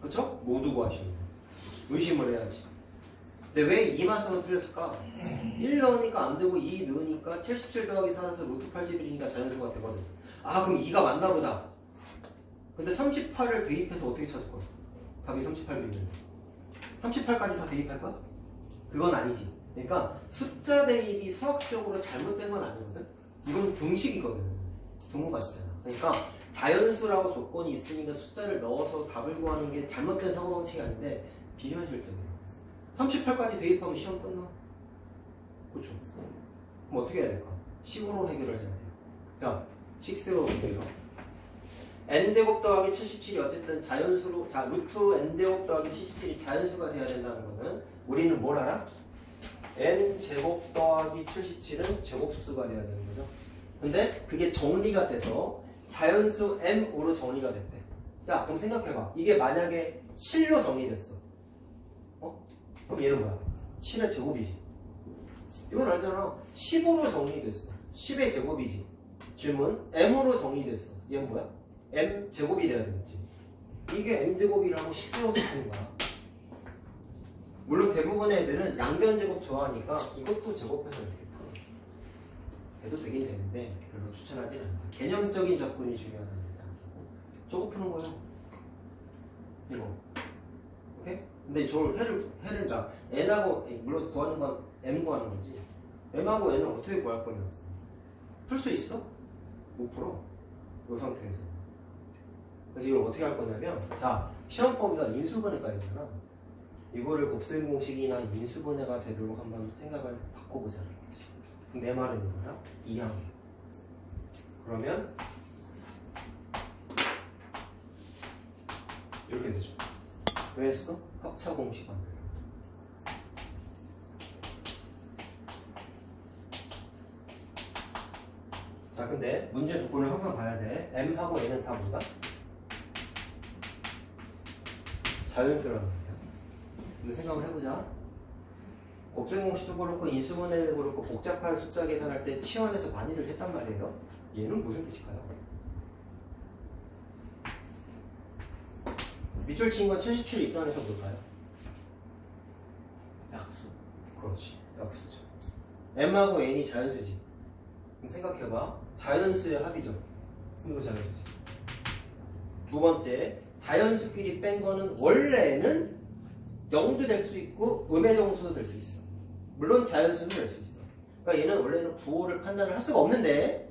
S1: 그쵸? 모두 구하시면 의심을 해야지. 근데 왜 2만 써서 틀렸을까? 1 넣으니까 안 되고 2 넣으니까 77 더하기 4에서 루트 81이니까 자연수가 되거든. 아 그럼 2가 맞나 보다. 근데 38을 대입해서 어떻게 찾을 거야? 답이 38도 있는데 38까지 다 대입할 거야? 그건 아니지. 그러니까 숫자 대입이 수학적으로 잘못된 건 아니거든. 이건 등식이거든. 등호가 있잖아. 그러니까 자연수라고 조건이 있으니까 숫자를 넣어서 답을 구하는 게 잘못된 사고방식이 아닌데 비현실적이야. 38까지 대입하면 시험 끝나. 그렇죠? 그럼 어떻게 해야 될까? 식으로 해결을 해야 돼요. 자, 식으로 볼게요. n제곱 더하기 77이 어쨌든 자연수로, 자 루트 n제곱 더하기 77이 자연수가 돼야 된다는 거는 우리는 뭘 알아? n제곱 더하기 77은 제곱수가 돼야 되는 거죠. 근데 그게 정리가 돼서 자연수 m으로 정리가 됐대. 야 그럼 생각해봐. 이게 만약에 7로 정리됐어. 그럼 얘는 뭐야? 7의 제곱이지. 이건 알잖아. 15로 정리됐어. 10의 제곱이지. 질문 m으로 정리됐어. 얘는 뭐야? m 제곱이 돼야 되겠지. 이게 m 제곱이라고 식 세워서 푸는 거야. 물론 대부분의 애들은 양변 제곱 좋아하니까 이것도 제곱해서 이렇게 풀어. 해도 되긴 되는데 별로 추천하지 않는다. 개념적인 접근이 중요하다는 거잖아. 저거 푸는 거예요. 이거. 오케이? 근데 저걸 해낸다. n하고 물론 구하는 건 m 구하는 거지. m하고 n을 어떻게 구할 거냐? 풀 수 있어? 못 풀어. 이 상태에서. 그래서 이걸 어떻게 할 거냐면, 자, 시험 범위가 인수분해가이잖아. 이거를 곱셈 공식이나 인수분해가 되도록 한번 생각을 바꿔보자는 거지. 내 말은 뭐다? 이항이에요. 그러면 이렇게 되죠. 왜 했어? 합차 공식 만들어. 자, 근데 문제 조건을 항상 봐야 돼. m하고 n은 다 뭐다? 자연수라는 거야. 한번 생각을 해보자. 곱셈 공식도 그렇고 인수분해도 그렇고 복잡한 숫자 계산할 때 치환해서 많이들 했단 말이에요. 얘는 무슨 뜻일까요? 밑줄 친 건 77 입장에서 뭘까요?
S4: 약수.
S1: 그렇지, 약수죠. m하고 n이 자연수지. 그럼 생각해봐. 자연수의 합이죠. 이거 자연수지. 두 번째, 자연수끼리 뺀 거는 원래는 0도 될 수 있고 음의 정수도 될 수 있어. 물론 자연수도 될 수 있어. 그러니까 얘는 원래는 부호를 판단을 할 수가 없는데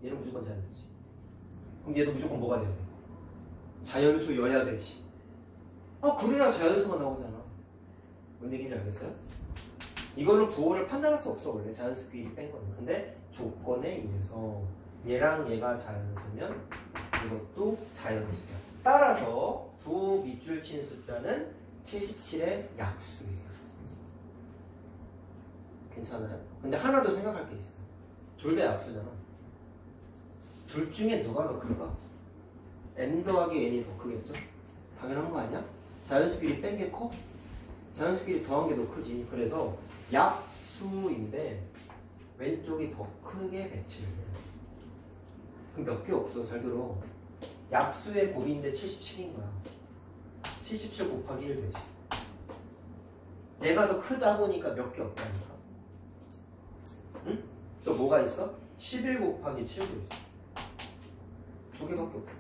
S1: 얘는 무조건 자연수지. 그럼 얘도 무조건 뭐가 돼야 돼? 자연수여야 되지. 그래야 자연수가 나오잖아. 뭔 얘기인지 알겠어요? 이걸로 부호를 판단할 수 없어. 원래 자연수끼리 뺀 거는. 근데 조건에 의해서 얘랑 얘가 자연수면 이것도 자연수야. 따라서 두 밑줄 친 숫자는 77의 약수입니다. 괜찮아요? 근데 하나 더 생각할 게 있어. 둘 다 약수잖아. 둘 중에 누가 더 클까? n 더하기 n이 더 크겠죠? 당연한 거 아니야? 자연수끼리 뺀 게 커? 자연수끼리 더한 게 더 크지. 그래서 약수인데 왼쪽이 더 크게 배치를 해요. 그럼 몇 개 없어. 잘 들어. 약수의 곱인데 77인 거야. 77 곱하기 1 되지. 얘가 더 크다 보니까 몇 개 없다니까. 응? 또 뭐가 있어? 11 곱하기 7도 있어. 두 개밖에 없어.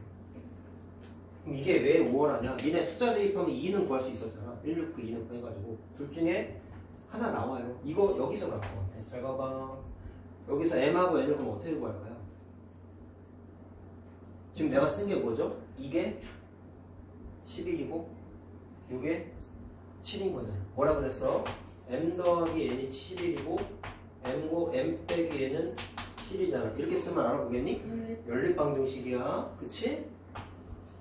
S1: 그럼 이게 왜 5월하냐? 니네 숫자 대입하면 2는 구할 수 있었잖아. 1 넣고 2 넣고 해가지고 둘 중에 하나 나와요. 이거 여기서 나올 것 같아. 잘 봐봐. 여기서 m하고 n을 그럼 어떻게 구할까요? 지금 내가 쓴 게 뭐죠? 이게 11이고 이게 7인 거잖아. 뭐라 그랬어? m 더하기 n이 7이고 m 빼기 n은 7이잖아. 이렇게 쓰면 알아보겠니? 연립방정식이야. 그치?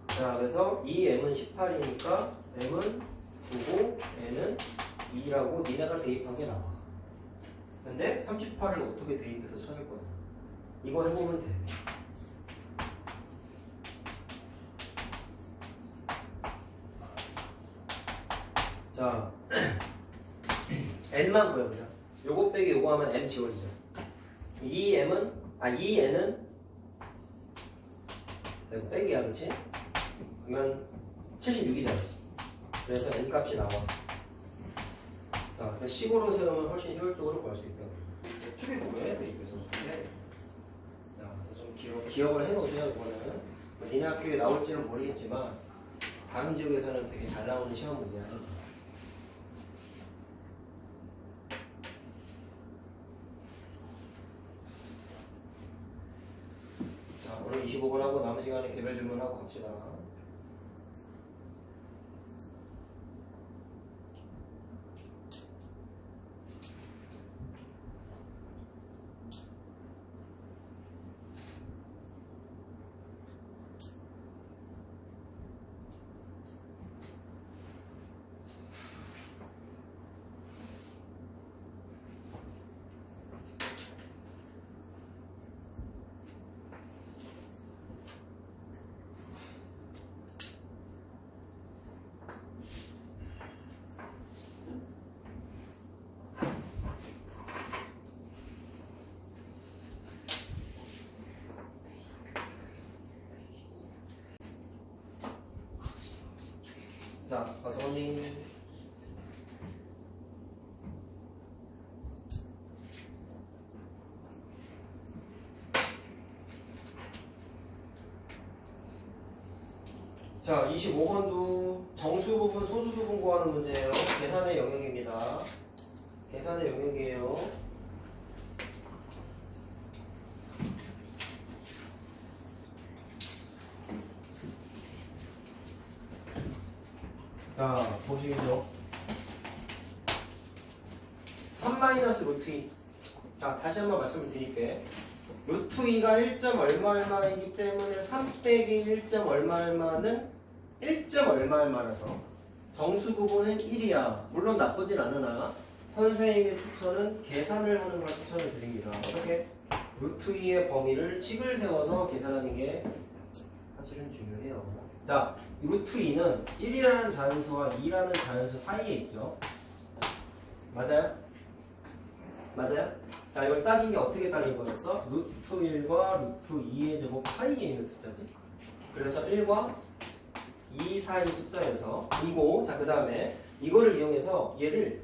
S1: 자, 그래서 이 m은 18이니까 m은 9고 n은 2라고 니네가 대입한 게 나와. 근데 38을 어떻게 대입해서 찾을 거야? 이거 해보면 돼. 자, n만 구해보자. 요거 빼기 요거 하면 m 지워지죠. 이 n은 이거 빼기야, 그치? 그러면 76이잖아. 그래서 n 값이 나와. 자, 식으로 세우면 훨씬 효율적으로 구할 수 있다. 어떻게 구해? 대입해서 해. 자, 그래서 좀 기억을 해놓으세요. 이거는 니네 학교에 나올지는 모르겠지만 다른 지역에서는 되게 잘 나오는 시험 문제야. 자, 오늘 25분 하고 남은 시간에 개별 질문하고 갑시다. 자, 가서 언니 자, 25번도 정수 부분, 소수 부분 구하는 문제예요. 계산의 영역입니다. 계산의 영역이에요. 자, 보시죠. 3-루트 2. 자, 다시 한번 말씀을 드릴게. 루트 2가 1점 얼마 얼마이기 때문에 3 빼기 1점 얼마 얼마는 1점 얼마 얼마라서 정수 부분은 1이야. 물론 나쁘진 않으나 선생님의 추천은 계산을 하는 걸 추천을 드립니다. 어떻게? 루트 2의 범위를 식을 세워서 계산하는 게 사실은 중요해요. 자, 루트 2는 1이라는 자연수와 2라는 자연수 사이에 있죠. 맞아요? 맞아요? 자, 이걸 따진 게 어떻게 따진 거였어? 루트 1과 루트 2의 제곱 사이에 있는 숫자지. 그래서 1과 2 사이 숫자여서 이고, 자, 그 다음에 이거를 이용해서 얘를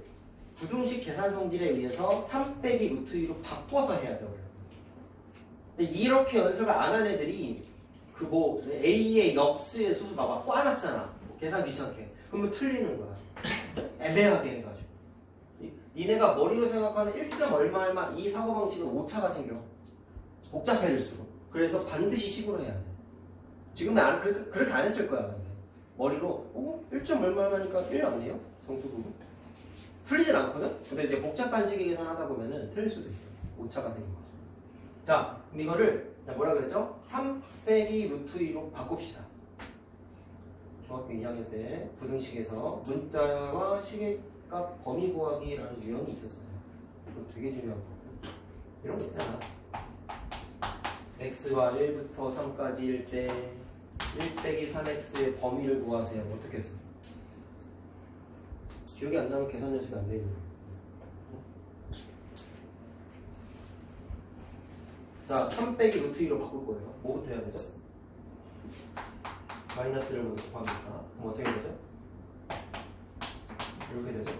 S1: 부등식 계산 성질에 의해서 3 빼기 루트 2로 바꿔서 해야 돼요. 근데 이렇게 연습을 안 한 애들이 그 뭐 A의 역수의 수수 봐봐 꽈놨잖아. 계산 귀찮게. 그러면 틀리는 거야. 애매하게 해가지고. 니네가 머리로 생각하는 1점 얼마 얼마 이 사고방식은 오차가 생겨. 복잡해질수록. 그래서 반드시 식으로 해야 돼. 지금은 그렇게 안 했을 거야. 근데 머리로 1점 얼마 얼마니까 1 나오네요. 정수 부분. 틀리진 않거든? 근데 이제 복잡한 식의 계산하다 보면은 틀릴 수도 있어. 오차가 생긴 거죠. 자, 그럼 이거를 뭐라 그랬죠? 3 빼기 루트 2로 바꿉시다. 중학교 2학년 때 부등식에서 문자와 시계값 범위 구하기라는 유형이 있었어요. 이거 되게 중요한 거거든. 이런 거 있잖아. x가 1부터 3까지일 때 1 빼기 3x의 범위를 구하세요. 어떻게 했어? 기억이 안 나면 계산 연습이 안 되는 거예요. 자, 3 빼기 루트 2로 바꿀 거예요. 뭐부터 해야 되죠? 마이너스를 먼저 곱합니다. 그럼 어떻게 되죠? 이렇게 되죠?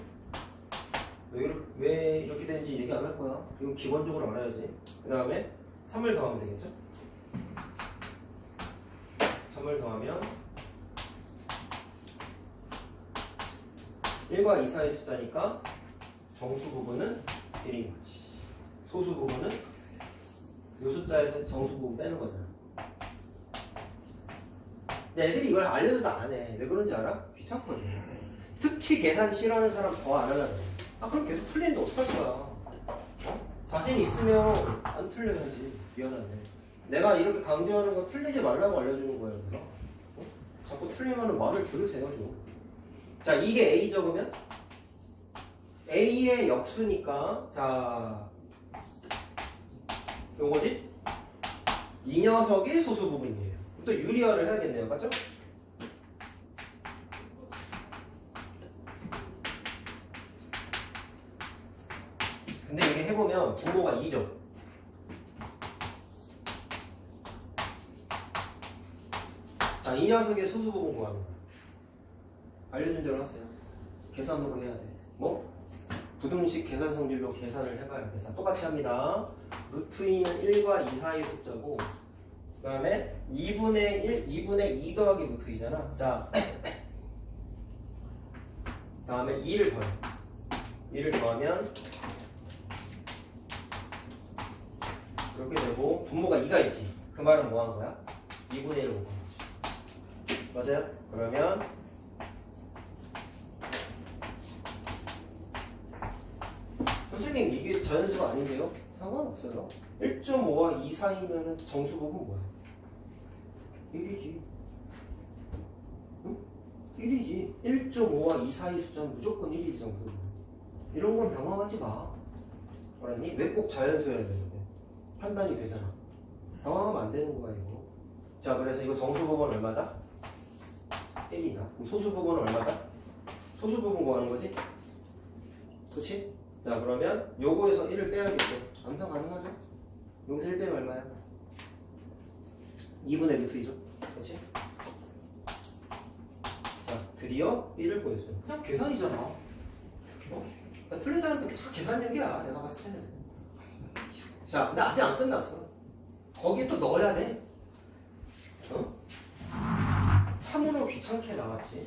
S1: 왜 이렇게 되는지 얘기 안 할 거야. 이거 기본적으로 알아야지. 그 다음에 3을 더하면 되겠죠? 3을 더하면 1과 2 사이 숫자니까 정수 부분은 1인 거지. 소수 부분은 요 숫자에서 정수 부분 빼는 거잖아. 근데 애들이 이걸 알려줘도 안 해. 왜 그런지 알아? 귀찮거든. 특히 계산 싫어하는 사람 더 안 하려고. 그럼 계속 틀리는데 어떡할 거야. 자신 있으면 안 틀려야지. 미안한데. 내가 이렇게 강조하는 거 틀리지 말라고 알려주는 거예요. 자꾸 틀리면 말을 들으세요 좀. 자, 이게 A 적으면 A의 역수니까 자 요거지? 이 녀석이 소수 부분이에요. 또 유리화를 해야겠네요. 맞죠? 근데 이게 해보면 분모가 2죠. 자, 이 녀석의 소수 부분 구하는 거야. 알려준 대로 하세요. 계산으로 해야 돼. 뭐? 부등식 계산 성질로 계산을 해봐야 돼. 자, 똑같이 합니다. 루트 2는 1과 2 사이 숫자고, 그 다음에 2분의 2 더하기 루트 2잖아. 자, 그 다음에 2를 더해. 2를 더하면 이렇게 되고, 분모가 2가 있지. 그 말은 뭐 한 거야? 2분의 1을 곱한 거지. 맞아요? 그러면 선생님 이게 자연수가 아닌데요? 상관없어요. 1.5와 2 사이면은 정수 부분 뭐야? 1이지. 응? 1이지. 1.5와 2 사이 숫자는 무조건 1이지 정수 부분. 이런 건 당황하지 마. 알았니? 왜 꼭 자연수여야 되는데? 판단이 되잖아. 당황하면 안 되는 거야 이거. 자, 그래서 이거 정수 부분 얼마다? 1이다. 그럼 소수 부분은 얼마다? 소수 부분 구하는 거지? 그치? 자, 그러면 요거에서 1을 빼야겠죠. 암산 가능하죠? 여기서 1 빼면 얼마야? 2분의 루트 2죠. 그렇지? 자, 드디어 1을 보여줘요. 그냥 계산이잖아. 그러니까 틀린 사람들 다 계산 얘기야. 내가 봤을 때는. 자, 근데 아직 안 끝났어. 거기에 또 넣어야 돼. 어? 참으로 귀찮게 나왔지?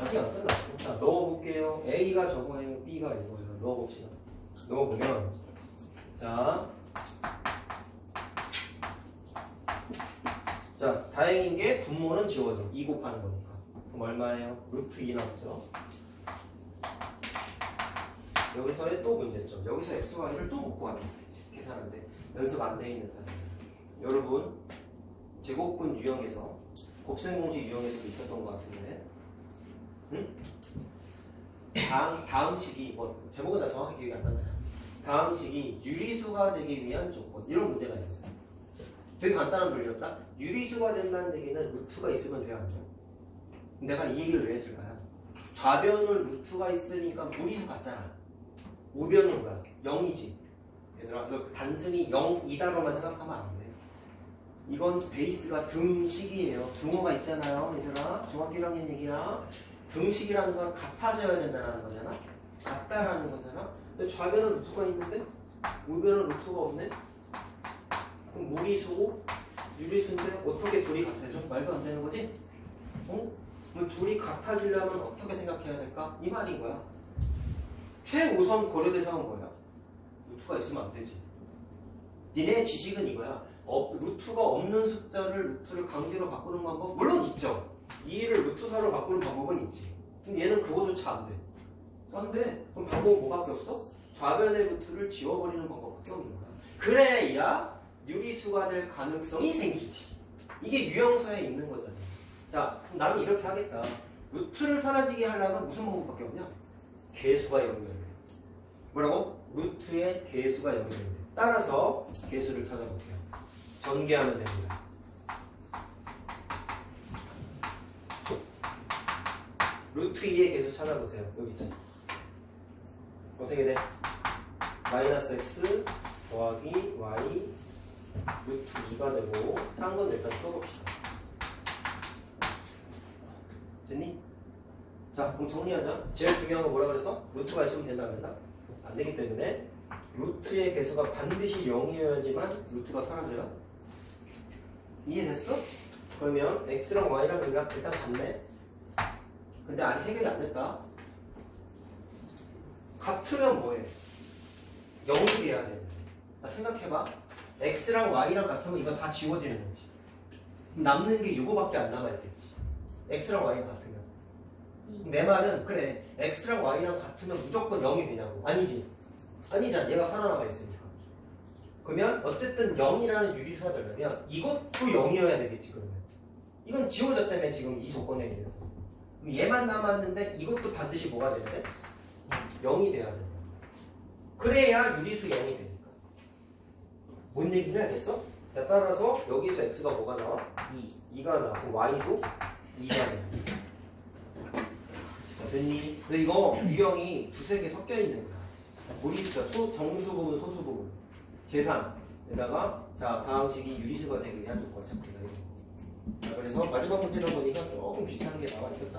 S1: 아직 안 끝났어. 자, 넣어볼게요. A가 저거예요. B가 이거예요. 넣어봅시다. 넣어보면 자, 다행인 게 분모는 지워져. 2 곱하는 거니까. 그럼 얼마예요? 루트 2 나왔죠? 여기서의 또 문제점. 여기서 x, y를 또 못 구하면 되지. 계산하는데 연습 안 돼 있는 사람. 여러분 제곱근 유형에서 곱셈공식 유형에서도 있었던 것 같은데, 응? 다음 식이 뭐 제목은 다 정확히 기억이 안 난다. 다음 식이 유리수가 되기 위한 조건 이런 문제가 있었어요. 되게 간단한 논리였다. 유리수가 된다는 얘기는 루트가 있으면 돼야 안 돼요. 내가 이 얘기를 왜 했을까요? 좌변은 루트가 있으니까 무리수 같잖아. 우변은 뭐야? 0이지. 얘들아, 이거 단순히 0이다로만 생각하면 안 돼. 이건 베이스가 등식이에요. 등호가 있잖아요. 얘들아, 중학교 1학년 얘기야. 등식이라는 건 같아져야 된다는 거잖아. 같다라는 거잖아. 근데 좌변은 루트가 있는데 우변은 루트가 없네. 그럼 무리수고 유리수인데 어떻게 둘이 같아져? 말도 안 되는 거지? 어? 그럼 둘이 같아지려면 어떻게 생각해야 될까? 이 말인 거야. 최우선 고려 대상은 뭐야? 루트가 있으면 안 되지. 니네 지식은 이거야. 루트가 없는 숫자를 루트를 강제로 바꾸는 방법 물론 있죠. 2를 루트사로 바꾸는 방법은 있지. 근데 얘는 그거조차 안 돼. 안 돼. 그럼 방법은 뭐밖에 없어? 좌변의 루트를 지워버리는 방법밖에 없는 거야. 그래야 유리수가 될 가능성이 생기지. 이게 유형서에 있는 거잖아. 자, 그럼 나는 이렇게 하겠다. 루트를 사라지게 하려면 무슨 방법밖에 없냐? 개수가 연결돼. 뭐라고? 루트에 개수가 연결돼. 따라서 개수를 찾아볼게요. 전개하면 됩니다. 루트 2의 개수 찾아보세요. 여기 있지. 어떻게 돼? 마이너스 x 더하기 y 루트 2가 되고, 딴 건 일단 써봅시다. 됐니? 자, 그럼 정리하자. 제일 중요한 거 뭐라 그랬어? 루트가 있으면 된다, 안 된다? 안 되기 때문에 루트의 개수가 반드시 0이어야지만 루트가 사라져요. 이해됐어? 그러면 x랑 y랑 우리가 일단 같네. 근데 아직 해결이 안 됐다. 같으면 뭐해? 0이 돼야 돼. 자, 생각해봐. x랑 y랑 같으면 이거 다 지워지는 거지. 남는 게 이거밖에 안 남아있겠지. x랑 y가 같으면. 내 말은 그래, x랑 y랑 같으면 무조건 0이 되냐고. 아니지. 아니잖아. 얘가 살아남아 있으니까. 그러면 어쨌든 0이라는 유리수가 되려면 이것도 0이어야 되겠지. 그러면 이건 지워졌다며 지금 이 조건에 의해서. 얘만 남았는데 이것도 반드시 뭐가 돼야 돼? 0이 돼야 돼. 그래야 유리수 0이 되니까. 뭔 얘기인지 알겠어? 자, 따라서 여기서 x가 뭐가 나와? 2가 나와. 그럼 y도 2가 나와. 됐니? 근데 이거 유형이 두세 개 섞여 있는 거야. 무리수자, 정수 부분, 소수 부분. 계산에다가 자, 다음 식이 유리수가 되기 위한 조건 찾기다. 자, 그래서 마지막 문제다 보니까 조금 귀찮은 게 나와 있었다.